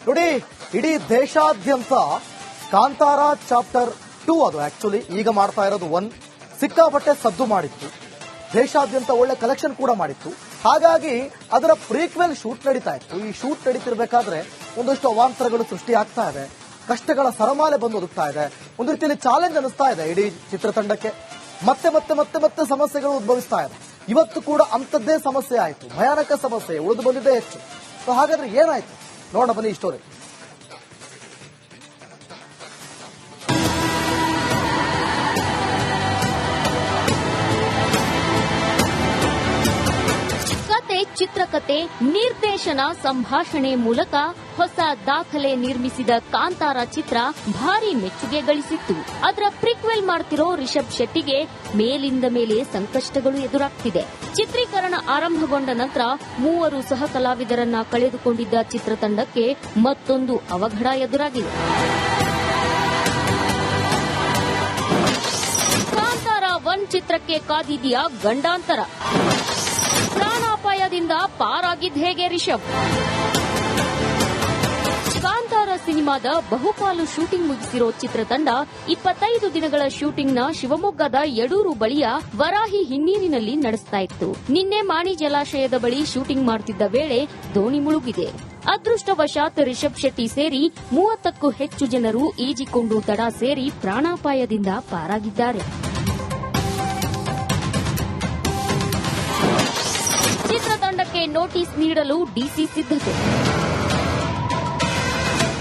ನೋಡಿ, ಇಡೀ ದೇಶಾದ್ಯಂತ ಕಾಂತಾರ ಚಾಪ್ಟರ್ 2 ಅದು ಆಕ್ಚುಲಿ ಈಗ ಮಾಡ್ತಾ ಇರೋದು 1 ಸಿಕ್ಕಾಪಟ್ಟೆ ಸದ್ದು ಮಾಡಿತ್ತು. ದೇಶಾದ್ಯಂತ ಒಳ್ಳೆ ಕಲೆಕ್ಷನ್ ಕೂಡ ಮಾಡಿತ್ತು. ಹಾಗಾಗಿ ಅದರ ಪ್ರೀಕ್ವೆಲ್ ಶೂಟ್ ನಡೀತಾ ಇತ್ತು. ಈ ಶೂಟ್ ನಡೀತಿರ್ಬೇಕಾದ್ರೆ ಒಂದಷ್ಟು ಅವಾಂತರಗಳು ಸೃಷ್ಟಿ ಆಗ್ತಾ ಇದೆ, ಕಷ್ಟಗಳ ಸರಮಾಲೆ ಬಂದು ಒದಗ್ತಾ ಇದೆ, ಒಂದು ರೀತಿಯಲ್ಲಿ ಚಾಲೆಂಜ್ ಅನಿಸ್ತಾ ಇದೆ ಇಡೀ ಚಿತ್ರತಂಡಕ್ಕೆ. ಮತ್ತೆ ಮತ್ತೆ ಮತ್ತೆ ಮತ್ತೆ ಸಮಸ್ಯೆಗಳು ಉದ್ಭವಿಸ್ತಾ ಇದೆ. ಇವತ್ತು ಕೂಡ ಅಂಥದ್ದೇ ಸಮಸ್ಯೆ ಆಯಿತು, ಭಯಾನಕ ಸಮಸ್ಯೆ ಉಳಿದು ಬಂದಿದ್ದೇ ಹೆಚ್ಚು. ಸೊ ಹಾಗಾದ್ರೆ ಏನಾಯ್ತು ನೋಡೋಣ ಬನ್ನಿ ಈ ಸ್ಟೋರಿ. ಚಿತ್ರಕಥೆ, ನಿರ್ದೇಶನ, ಸಂಭಾಷಣೆ ಮೂಲಕ ಹೊಸ ದಾಖಲೆ ನಿರ್ಮಿಸಿದ ಕಾಂತಾರ ಚಿತ್ರ ಭಾರಿ ಮೆಚ್ಚುಗೆ ಗಳಿಸಿತ್ತು. ಅದರ ಪ್ರಿಕ್ವೆಲ್ ಮಾಡ್ತಿರೋ ರಿಷಬ್ ಶೆಟ್ಟಿಗೆ ಮೇಲಿಂದ ಮೇಲೆ ಸಂಕಷ್ಟಗಳು ಎದುರಾಗ್ತಿದೆ. ಚಿತ್ರೀಕರಣ ಆರಂಭಗೊಂಡ ನಂತರ 3 ಸಹ ಕಲಾವಿದರನ್ನ ಕಳೆದುಕೊಂಡಿದ್ದ ಚಿತ್ರತಂಡಕ್ಕೆ ಮತ್ತೊಂದು ಅವಘಡ ಎದುರಾಗಿದೆ. ಕಾಂತಾರ 1 ಚಿತ್ರಕ್ಕೆ ಕಾದಿದೆಯಾ ಗಂಡಾಂತರ? ಪ್ರಾಣಾಪಾಯದಿಂದ ಪಾರಾಗಿದ್ದ ಹೇಗೆ ರಿಷಬ್? ಕಾಂತಾರ ಸಿನಿಮಾದ ಬಹುಪಾಲು ಶೂಟಿಂಗ್ ಮುಗಿಸಿರೋ ಚಿತ್ರತಂಡ 25 ದಿನಗಳ ಶೂಟಿಂಗ್ನ ಶಿವಮೊಗ್ಗದ ಯಡೂರು ಬಳಿಯ ವರಾಹಿ ಹಿನ್ನೀರಿನಲ್ಲಿ ನಡೆಸ್ತಾ ಇತ್ತು. ನಿನ್ನೆ ಮಾಣಿ ಜಲಾಶಯದ ಬಳಿ ಶೂಟಿಂಗ್ ಮಾಡುತ್ತಿದ್ದ ವೇಳೆ ದೋಣಿ ಮುಳುಗಿದೆ. ಅದೃಷ್ಟವಶಾತ್ ರಿಷಬ್ ಶೆಟ್ಟಿ ಸೇರಿ 30ಕ್ಕೂ ಹೆಚ್ಚು ಜನರು ಈಜಿಕೊಂಡು ದಡ ಸೇರಿ ಪ್ರಾಣಾಪಾಯದಿಂದ ಪಾರಾಗಿದ್ದಾರೆ. ಚಿತ್ರತಂಡಕ್ಕೆ ನೋಟಿಸ್ ನೀಡಲು ಡಿಸಿ ಸಿದ್ಧತೆ.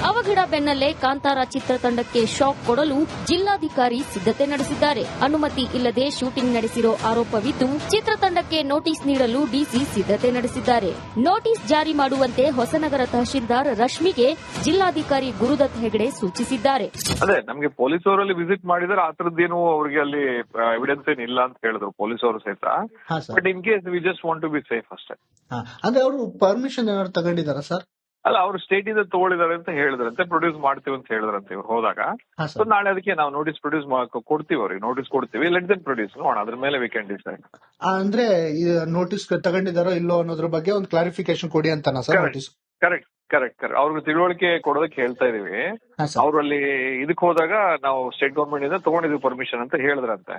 ಅವಘಡ ಬೆನ್ನಲ್ಲೇ ಕಾಂತಾರ ಚಿತ್ರತಂಡಕ್ಕೆ ಶಾಕ್ ಕೊಡಲು ಜಿಲ್ಲಾಧಿಕಾರಿ ಸಿದ್ಧತೆ ನಡೆಸಿದ್ದಾರೆ. ಅನುಮತಿ ಇಲ್ಲದೆ ಶೂಟಿಂಗ್ ನಡೆಸಿರೋ ಆರೋಪವಿದ್ದು ಚಿತ್ರತಂಡಕ್ಕೆ ನೋಟಿಸ್ ನೀಡಲು ಡಿಸಿ ಸಿದ್ಧತೆ ನಡೆಸಿದ್ದಾರೆ. ನೋಟಿಸ್ ಜಾರಿ ಮಾಡುವಂತೆ ಹೊಸನಗರ ತಹಶೀಲ್ದಾರ್ ರಶ್ಮಿಗೆ ಜಿಲ್ಲಾಧಿಕಾರಿ ಗುರುದತ್ ಹೆಗಡೆ ಸೂಚಿಸಿದ್ದಾರೆ. ಅದೇ ನಮಗೆ ಪೊಲೀಸ್ ಅವರಲ್ಲಿ ವಿಸಿಟ್ ಮಾಡಿದ್ರೆ ಆ ತರದ್ದೇನು ಅವರಿಗೆ ಅಲ್ಲಿ ಎವಿಡೆನ್ಸ್ ಏನಿಲ್ಲ ಅಂತ ಹೇಳಿದ್ರು ಪೊಲೀಸ್ ಅವರು ಸಹಿತ. But in case we just want to be safe ಅಷ್ಟೇ. ಅಂದ್ರೆ ಅವರು ಪರ್ಮಿಷನ್ ಏನಾದ್ರು ತಗೊಂಡಿದಾರ ಸರ್? ಅಲ್ಲ, ಅವರು ಸ್ಟೇಟ್ ಇಂದ ತಗೊಳ್ಳಿದಾರೆ ಅಂತ ಹೇಳಿದ್ರಂತೆ, ಪ್ರೊಡ್ಯೂಸ್ ಮಾಡ್ತೀವಿ ಅಂತ ಹೇಳಿದ್ರಂತೆ ಇವ್ರು ಹೋದಾಗ. ಸೊ ನಾಳೆ ಅದಕ್ಕೆ ನಾವು ನೋಟಿಸ್ ಪ್ರೊಡ್ಯೂಸ್ ಕೊಡ್ತೀವಿ, ಅವ್ರಿಗೆ ನೋಟಿಸ್ ಕೊಡ್ತೀವಿ. ಲೆಟ್ ದೆನ್ ಪ್ರೊಡ್ಯೂಸ್ ನೋಡೋಣ, ಅದ್ರ ಮೇಲೆ ವಿ ಕ್ಯಾನ್ ಡಿಸೈಡ್. ಅಂದ್ರೆ ನೋಟಿಸ್ ತಗೊಂಡಿದಾರೋ ಇಲ್ಲೋ ಅನ್ನೋದ್ರ ಬಗ್ಗೆ ಒಂದು ಕ್ಲಾರಿಫಿಕೇಶನ್ ಕೊಡಿ ಅಂತಾನ sir? Notice correct correct correct ಅವ್ರಿಗೆ ತಿಳುವಳಿಕೆ ಕೊಡೋದಕ್ಕೆ ಹೇಳ್ತಾ ಇದೀವಿ. ಅವ್ರು ಅಲ್ಲಿ ಇದಕ್ ಹೋದಾಗ ನಾವು ಸ್ಟೇಟ್ ಗವರ್ಮೆಂಟ್ ಇಂದ ತಗೊಂಡಿದ್ವಿ ಪರ್ಮಿಷನ್ ಅಂತ ಹೇಳಿದ್ರಂತೆ.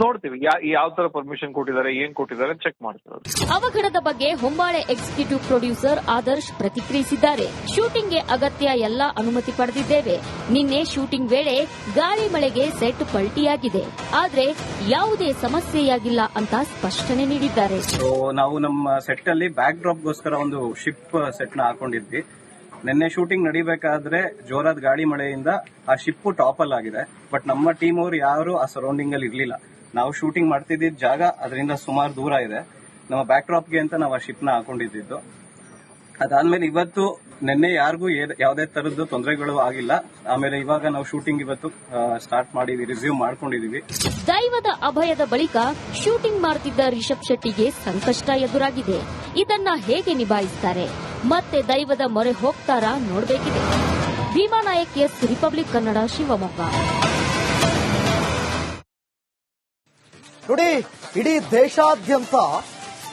ನೋಡ್ತೀವಿ ಯಾವ ತರ ಪರ್ಮಿಷನ್ ಕೊಟ್ಟಿದ್ದಾರೆ, ಏನ್ ಕೊಟ್ಟಿದ್ದಾರೆ ಚೆಕ್ ಮಾಡ್ತೀವಿ. ಅವಘಡದ ಬಗ್ಗೆ ಹೊಂಬಾಳೆ ಎಕ್ಸಿಕ್ಯೂಟಿವ್ ಪ್ರೊಡ್ಯೂಸರ್ ಆದರ್ಶ್ ಪ್ರತಿಕ್ರಿಯಿಸಿದ್ದಾರೆ. ಶೂಟಿಂಗ್ಗೆ ಅಗತ್ಯ ಎಲ್ಲಾ ಅನುಮತಿ ಪಡೆದಿದ್ದೇವೆ. ನಿನ್ನೆ ಶೂಟಿಂಗ್ ವೇಳೆ ಗಾಳಿ ಮಳೆಗೆ ಸೆಟ್ ಪಲ್ಟಿಯಾಗಿದೆ, ಆದ್ರೆ ಯಾವುದೇ ಸಮಸ್ಯೆಯಾಗಿಲ್ಲ ಅಂತ ಸ್ಪಷ್ಟನೆ ನೀಡಿದ್ದಾರೆ. ನಾವು ನಮ್ಮ ಸೆಟ್ ಅಲ್ಲಿ ಬ್ಯಾಕ್ ಡ್ರಾಪ್ ಗೋಸ್ಕರ ಒಂದು ಶಿಪ್ ಸೆಟ್ ನ ಹಾಕೊಂಡಿದ್ವಿ. ನಿನ್ನೆ ಶೂಟಿಂಗ್ ನಡಿಬೇಕಾದ್ರೆ ಜೋರಾದ ಗಾಳಿ ಮಳೆಯಿಂದ ಆ ಶಿಪ್ ಟಾಪಲ್ ಆಗಿದೆ. ಬಟ್ ನಮ್ಮ ಟೀಮ್ ಅವರು ಯಾರು ಆ ಸರೌಂಡಿಂಗ್ ಅಲ್ಲಿ ಇರ್ಲಿಲ್ಲ. ನಾವು ಶೂಟಿಂಗ್ ಮಾಡ್ತಿದ್ದ ಜಾಗ ಅದರಿಂದ ಸುಮಾರು ದೂರ ಇದೆ. ನಮ್ಮ ಬ್ಯಾಕ್ ಡ್ರಾಪ್ಗೆ ಅಂತ ನಾವು ಆ ಶಿಪ್ ನ ಹಾಕೊಂಡಿದ್ದು. ಅದಾದ್ಮೇಲೆ ಇವತ್ತು ನಿನ್ನೆ ಯಾರಿಗೂ ಯಾವುದೇ ತರದ್ದು ತೊಂದರೆಗಳು ಆಗಿಲ್ಲ. ಆಮೇಲೆ ಇವಾಗ ನಾವು ಶೂಟಿಂಗ್ ಇವತ್ತು ಸ್ಟಾರ್ಟ್ ಮಾಡಿದೀವಿ, ರಿಸ್ಯೂಮ್ ಮಾಡ್ಕೊಂಡಿದೀವಿ. ದೈವದ ಅಭಯದ ಬಳಿಕ ಶೂಟಿಂಗ್ ಮಾಡುತ್ತಿದ್ದ ರಿಷಬ್ ಶೆಟ್ಟಿಗೆ ಸಂಕಷ್ಟ ಎದುರಾಗಿದೆ. ಇದನ್ನ ಹೇಗೆ ನಿಭಾಯಿಸುತ್ತಾರೆ? ಮತ್ತೆ ದೈವದ ಮೊರೆ ಹೋಗ್ತಾರಾ ನೋಡಬೇಕಿದೆ. Bhima Nayak, S Republic Kannada, Shivamogga. ನೋಡಿ, ಇಡೀ ದೇಶಾದ್ಯಂತ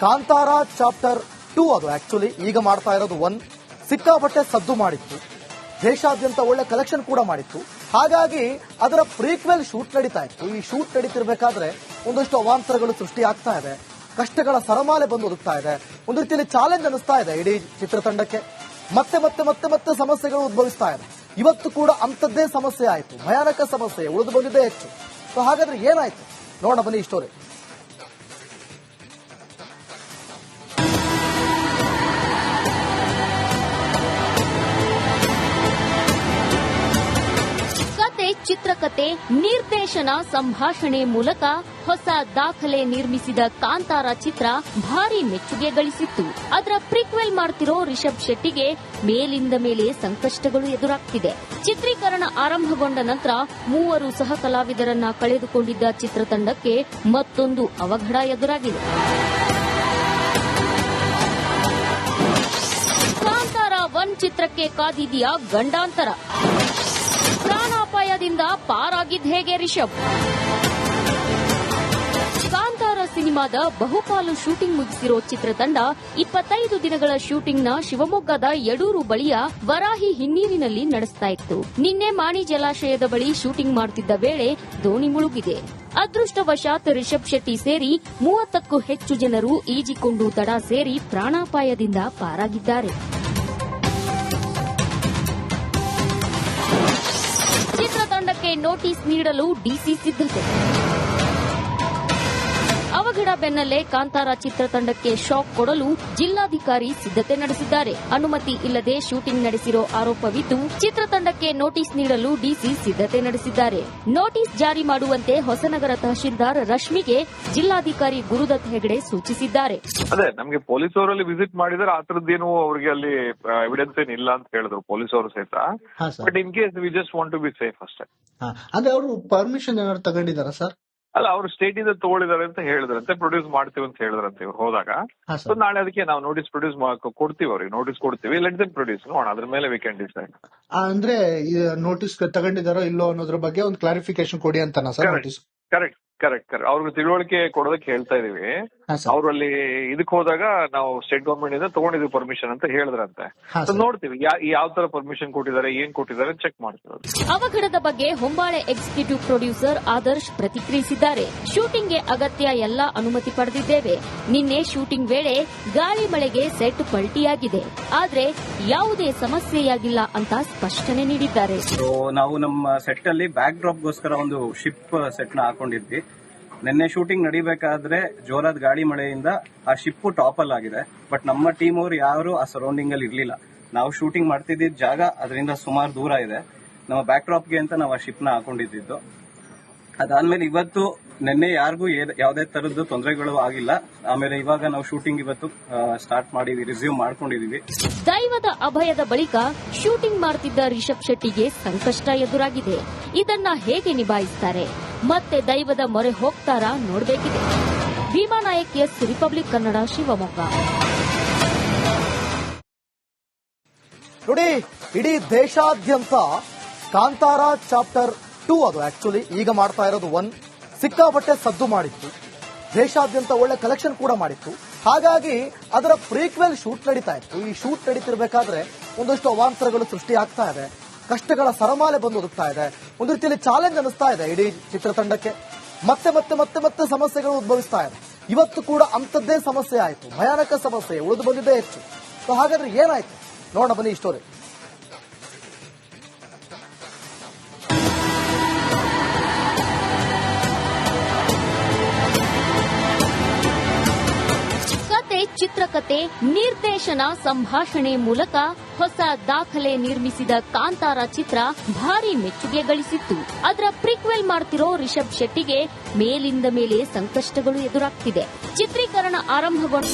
ಕಾಂತಾರ ಚಾಪ್ಟರ್ 2 ಅದು ಆಕ್ಚುಲಿ ಈಗ ಮಾಡ್ತಾ ಇರೋದು 1 ಸಿಕ್ಕಾಪಟ್ಟೆ ಸದ್ದು ಮಾಡಿತ್ತು. ದೇಶಾದ್ಯಂತ ಒಳ್ಳೆ ಕಲೆಕ್ಷನ್ ಕೂಡ ಮಾಡಿತ್ತು. ಹಾಗಾಗಿ ಅದರ ಪ್ರೀಕ್ವೆಲ್ ಶೂಟ್ ನಡೀತಾ ಇತ್ತು. ಈ ಶೂಟ್ ನಡೀತಿರ್ಬೇಕಾದ್ರೆ ಒಂದಷ್ಟು ಅವಾಂತರಗಳು ಸೃಷ್ಟಿ ಆಗ್ತಾ ಇದೆ, ಕಷ್ಟಗಳ ಸರಮಾಲೆ ಬಂದು ಒದಗ್ತಾ ಇದೆ, ಒಂದು ರೀತಿಯಲ್ಲಿ ಚಾಲೆಂಜ್ ಅನಿಸ್ತಾ ಇದೆ ಇಡೀ ಚಿತ್ರತಂಡಕ್ಕೆ. ಮತ್ತೆ ಮತ್ತೆ ಮತ್ತೆ ಮತ್ತೆ ಸಮಸ್ಯೆಗಳು ಉದ್ಭವಿಸ್ತಾ ಇದೆ. ಇವತ್ತು ಕೂಡ ಅಂಥದ್ದೇ ಸಮಸ್ಯೆ ಆಯಿತು, ಭಯಾನಕ ಸಮಸ್ಯೆ ಉಳಿದು ಬಂದಿದ್ದೇ ಹೆಚ್ಚು. ಸೊ ಹಾಗಾದ್ರೆ ಏನಾಯ್ತು ನೋಡೋಣ ಬನ್ನಿ ಈ ಸ್ಟೋರಿ. ಚಿತ್ರಕಥೆ, ನಿರ್ದೇಶನ, ಸಂಭಾಷಣೆ ಮೂಲಕ ಹೊಸ ದಾಖಲೆ ನಿರ್ಮಿಸಿದ ಕಾಂತಾರ ಚಿತ್ರ ಭಾರಿ ಮೆಚ್ಚುಗೆ ಗಳಿಸಿತ್ತು. ಅದರ ಪ್ರಿಕ್ವೆಲ್ ಮಾಡ್ತಿರೋ ರಿಷಬ್ ಶೆಟ್ಟಿಗೆ ಮೇಲಿಂದ ಮೇಲೆ ಸಂಕಷ್ಟಗಳು ಎದುರಾಗ್ತಿದೆ. ಚಿತ್ರೀಕರಣ ಆರಂಭಗೊಂಡ ನಂತರ 3 ಸಹ ಕಲಾವಿದರನ್ನ ಕಳೆದುಕೊಂಡಿದ್ದ ಚಿತ್ರತಂಡಕ್ಕೆ ಮತ್ತೊಂದು ಅವಘಡ ಎದುರಾಗಿದೆ. ಕಾಂತಾರ 1 ಚಿತ್ರಕ್ಕೆ ಕಾದಿದೆಯಾ ಗಂಡಾಂತರ? ಪ್ರಾಣಾಪಾಯದಿಂದ ಪಾರಾಗಿದ್ದ ಹೇಗೆ ರಿಷಬ್? ಕಾಂತಾರ ಸಿನಿಮಾದ ಬಹುಪಾಲು ಶೂಟಿಂಗ್ ಮುಗಿಸಿರೋ ಚಿತ್ರತಂಡ 25 ದಿನಗಳ ಶೂಟಿಂಗ್ನ ಶಿವಮೊಗ್ಗದ ಯಡೂರು ಬಳಿಯ ವರಾಹಿ ಹಿನ್ನೀರಿನಲ್ಲಿ ನಡೆಸ್ತಾ ಇತ್ತು. ನಿನ್ನೆ ಮಾಣಿ ಜಲಾಶಯದ ಬಳಿ ಶೂಟಿಂಗ್ ಮಾಡುತ್ತಿದ್ದ ವೇಳೆ ದೋಣಿ ಮುಳುಗಿದೆ. ಅದೃಷ್ಟವಶಾತ್ ರಿಷಬ್ ಶೆಟ್ಟಿ ಸೇರಿ 30ಕ್ಕೂ ಹೆಚ್ಚು ಜನರು ಈಜಿಕೊಂಡು ದಡ ಸೇರಿ ಪ್ರಾಣಾಪಾಯದಿಂದ ಪಾರಾಗಿದ್ದಾರೆ. ಚಿತ್ರತಂಡಕ್ಕೆ ನೋಟಿಸ್ ನೀಡಲು ಡಿಸಿ ಸಿದ್ಧತೆ. ಅವಘಡ ಬೆನ್ನಲ್ಲೇ ಕಾಂತಾರ ಚಿತ್ರತಂಡಕ್ಕೆ ಶಾಕ್ ಕೊಡಲು ಜಿಲ್ಲಾಧಿಕಾರಿ ಸಿದ್ಧತೆ ನಡೆಸಿದ್ದಾರೆ. ಅನುಮತಿ ಇಲ್ಲದೆ ಶೂಟಿಂಗ್ ನಡೆಸಿರೋ ಆರೋಪವಿದ್ದು ಚಿತ್ರತಂಡಕ್ಕೆ ನೋಟಿಸ್ ನೀಡಲು ಡಿಸಿ ಸಿದ್ಧತೆ ನಡೆಸಿದ್ದಾರೆ. ನೋಟಿಸ್ ಜಾರಿ ಮಾಡುವಂತೆ ಹೊಸನಗರ ತಹಶೀಲ್ದಾರ್ ರಶ್ಮಿಗೆ ಜಿಲ್ಲಾಧಿಕಾರಿ ಗುರುದತ್ ಹೆಗಡೆ ಸೂಚಿಸಿದ್ದಾರೆ. ಅದೇ ನಮಗೆ ಪೊಲೀಸ್ ಅವರಲ್ಲಿ ವಿಸಿಟ್ ಮಾಡಿದ್ರೆ ಆ ತರದ್ದೇನು ಅವರಿಗೆ ಅಲ್ಲಿ ಎವಿಡೆನ್ಸ್ ಏನಿಲ್ಲ ಅಂತ ಹೇಳಿದ್ರು ಪೊಲೀಸ್ ಅವರು ಸಹಿತ. But in case we just want to be safe ಅಷ್ಟೇ. ಅಂದ್ರೆ ಅವರು ಪರ್ಮಿಷನ್ ಏನಾದ್ರು ತಗೊಂಡಿದಾರಾ ಸರ್? ಅಲ್ಲ, ಅವರು ಸ್ಟೇಟ್ ಇಂದ ತಗೊಳ್ಳಿದಾರೆ ಅಂತ ಹೇಳಿದ್ರಂತೆ, ಪ್ರೊಡ್ಯೂಸ್ ಮಾಡ್ತೀವಿ ಅಂತ ಹೇಳಿದ್ರಂತೆ ಇವ್ರು ಹೋದಾಗ. ಸೊ ನಾಳೆ ಅದಕ್ಕೆ ನಾವು ನೋಟಿಸ್ ಪ್ರೊಡ್ಯೂಸ್ ಕೊಡ್ತೀವಿ, ಅವ್ರಿಗೆ ನೋಟಿಸ್ ಕೊಡ್ತೀವಿ. ಲೆಟ್ ದೆಮ್ ಪ್ರೊಡ್ಯೂಸ್, ನೋಡೋಣ ಅದ್ರ ಮೇಲೆ ವಿ ಕ್ಯಾನ್ ಡಿಸೈಡ್. ಅಂದ್ರೆ ನೋಟಿಸ್ ತಗೊಂಡಿದಾರೋ ಇಲ್ಲೋ ಅನ್ನೋದ್ರ ಬಗ್ಗೆ ಒಂದು ಕ್ಲಾರಿಫಿಕೇಶನ್ ಕೊಡಿ ಅಂತಾನ ಸರ್ ನೋಟಿಸ್? ಕರೆಕ್ಟ್. ಅವ್ರಿಗೆ ತಿಳುವಳಿಕೆ ಕೊಡೋದಕ್ಕೆ ಹೇಳ್ತಾ ಇದೀವಿ. ಅವ್ರು ಅಲ್ಲಿ ಇದಕ್ ಹೋದಾಗ ನಾವು ಸ್ಟೇಟ್ ಗವರ್ಮೆಂಟ್ ಇಂದ ತಗೊಂಡಿದ್ವಿ ಪರ್ಮಿಷನ್ ಅಂತ ಹೇಳಿದ್ರಂತೆ. ನೋಡ್ತೀವಿ ಯಾವ ತರ ಪರ್ಮಿಷನ್ ಕೊಟ್ಟಿದ್ದಾರೆ, ಏನ್ ಕೊಟ್ಟಿದ್ದಾರೆ ಚೆಕ್ ಮಾಡ್ತೀವಿ. ಅವಘಡದ ಬಗ್ಗೆ ಹೊಂಬಾಳೆ ಎಕ್ಸಿಕ್ಯೂಟಿವ್ ಪ್ರೊಡ್ಯೂಸರ್ ಆದರ್ಶ್ ಪ್ರತಿಕ್ರಿಯಿಸಿದ್ದಾರೆ. ಶೂಟಿಂಗ್ಗೆ ಅಗತ್ಯ ಎಲ್ಲಾ ಅನುಮತಿ ಪಡೆದಿದ್ದೇವೆ. ನಿನ್ನೆ ಶೂಟಿಂಗ್ ವೇಳೆ ಗಾಳಿ ಮಳೆಗೆ ಸೆಟ್ ಪಲ್ಟಿಯಾಗಿದೆ, ಆದ್ರೆ ಯಾವುದೇ ಸಮಸ್ಯೆಯಾಗಿಲ್ಲ ಅಂತ ಸ್ಪಷ್ಟನೆ ನೀಡಿದ್ದಾರೆ. ನಾವು ನಮ್ಮ ಸೆಟ್ ಅಲ್ಲಿ ಬ್ಯಾಕ್ ಡ್ರಾಪ್ ಗೋಸ್ಕರ ಒಂದು ಶಿಪ್ ಸೆಟ್ ನ ಹಾಕೊಂಡಿದ್ವಿ. ನಿನ್ನೆ ಶೂಟಿಂಗ್ ನಡಿಬೇಕಾದ್ರೆ ಜೋರಾದ ಗಾಳಿ ಮಳೆಯಿಂದ ಆ ಶಿಪ್ ಟಾಪಲ್ ಆಗಿದೆ. ಬಟ್ ನಮ್ಮ ಟೀಮ್ ಅವರು ಯಾರು ಆ ಸರೌಂಡಿಂಗ್ ಅಲ್ಲಿ ಇರ್ಲಿಲ್ಲ. ನಾವು ಶೂಟಿಂಗ್ ಮಾಡ್ತಿದ್ದ ಜಾಗ ಅದರಿಂದ ಸುಮಾರು ದೂರ ಇದೆ. ನಮ್ಮ ಬ್ಯಾಕ್ ಡ್ರಾಪ್ಗೆ ಅಂತ ನಾವು ಆ ಶಿಪ್ ನ ಹಾಕೊಂಡಿದ್ದು. ಅದಾದ್ಮೇಲೆ ಇವತ್ತು ನಿನ್ನೆ ಯಾರಿಗೂ ಯಾವುದೇ ತರದ್ದು ತೊಂದರೆಗಳು ಆಗಿಲ್ಲ. ಆಮೇಲೆ ಇವಾಗ ನಾವು ಶೂಟಿಂಗ್ ಇವತ್ತು ಸ್ಟಾರ್ಟ್ ಮಾಡಿದ್ವಿ, ರಿಸ್ಯೂಮ್ ಮಾಡ್ಕೊಂಡಿದೀವಿ. ದೈವದ ಅಭಯದ ಬಳಿಕ ಶೂಟಿಂಗ್ ಮಾಡುತ್ತಿದ್ದ ರಿಷಬ್ ಶೆಟ್ಟಿಗೆ ಸಂಕಷ್ಟ ಎದುರಾಗಿದೆ. ಇದನ್ನ ಹೇಗೆ ನಿಭಾಯಿಸ್ತಾರೆ? ಮತ್ತೆ ದೈವದ ಮೊರೆ ಹೋಗ್ತಾರಾ ನೋಡಬೇಕಿದೆ. Bhima Nayak, S Republic Kannada, Shivamogga. ನೋಡಿ, ಇಡೀ ದೇಶಾದ್ಯಂತ ಕಾಂತಾರ ಚಾಪ್ಟರ್ 2 ಅದು ಆಕ್ಚುಲಿ ಈಗ ಮಾಡ್ತಾ ಇರೋದು 1 ಸಿಕ್ಕಾಪಟ್ಟೆ ಸದ್ದು ಮಾಡಿತ್ತು. ದೇಶಾದ್ಯಂತ ಒಳ್ಳೆ ಕಲೆಕ್ಷನ್ ಕೂಡ ಮಾಡಿತ್ತು. ಹಾಗಾಗಿ ಅದರ ಪ್ರೀಕ್ವೆಲ್ ಶೂಟ್ ನಡೀತಾ ಇತ್ತು. ಈ ಶೂಟ್ ನಡೀತಿರ್ಬೇಕಾದ್ರೆ ಒಂದಷ್ಟು ಅವಾಂತರಗಳು ಸೃಷ್ಟಿ ಆಗ್ತಾ ಇದೆ, ಕಷ್ಟಗಳ ಸರಮಾಲೆ ಬಂದು ಒದಗ್ತಾ ಇದೆ. ಒಂದು ರೀತಿಯಲ್ಲಿ ಚಾಲೆಂಜ್ ಅನಿಸ್ತಾ ಇದೆ ಇಡೀ ಚಿತ್ರತಂಡಕ್ಕೆ. ಮತ್ತೆ ಮತ್ತೆ ಮತ್ತೆ ಮತ್ತೆ ಸಮಸ್ಯೆಗಳು ಉದ್ಭವಿಸ್ತಾ ಇದೆ. ಇವತ್ತು ಕೂಡ ಅಂಥದ್ದೇ ಸಮಸ್ಯೆ ಆಯಿತು, ಭಯಾನಕ ಸಮಸ್ಯೆ ಉಳಿದು ಬಂದಿದ್ದೇ ಹೆಚ್ಚು. ಸೊ ಹಾಗಾದ್ರೆ ಏನಾಯ್ತು ನೋಡೋಣ ಬನ್ನಿ ಈ ಸ್ಟೋರಿ. ಚಿತ್ರಕಥೆ, ನಿರ್ದೇಶನ, ಸಂಭಾಷಣೆ ಮೂಲಕ ಹೊಸ ದಾಖಲೆ ನಿರ್ಮಿಸಿದ ಕಾಂತಾರ ಚಿತ್ರ ಭಾರಿ ಮೆಚ್ಚುಗೆ ಗಳಿಸಿತ್ತು. ಅದರ ಪ್ರಿಕ್ವೆಲ್ ಮಾಡ್ತಿರೋ ರಿಷಬ್ ಶೆಟ್ಟಿಗೆ ಮೇಲಿಂದ ಮೇಲೆ ಸಂಕಷ್ಟಗಳು ಎದುರಾಗ್ತಿದೆ. ಚಿತ್ರೀಕರಣ ಆರಂಭಗೊಂಡ